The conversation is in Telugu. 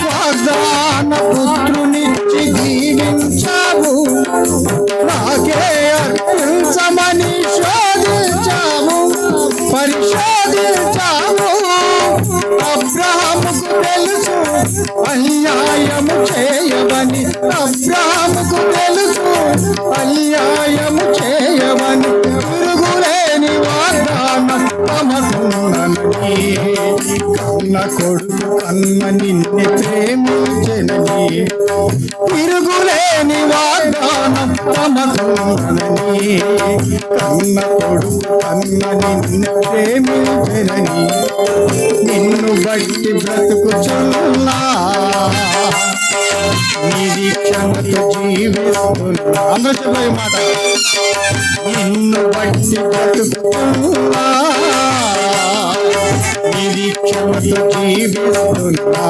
వాగ్దాన పుత్రునిచ్చి దీవించావు, నాకే అర్పించమని శోధించావు, పరిశోధించావు. అబ్రాహాముకు తెలుసు అన్యాయము చేయవని, అబ్రాహాముకు తెలుసు అన్యాయము చేయవని. తిరుగులేని వాగ్దానం తమకున్నది, కన్న కొడుకు కన్న నిన్ను ప్రేమించనని. తిరుగులేని వాగ్దానం తమకున్నది, కన్న కొడుకు కన్న నిన్ను ప్రేమించనని. నిన్ను బట్టి బ్రతుకుచున్నా, నిరీక్షణతో జీవిస్తున్నా. అందరూ చెప్పే మాట, నిన్ను బట్టి బ్రతుకుతున్నా, నిరీక్షణతో జీవిస్తున్నా.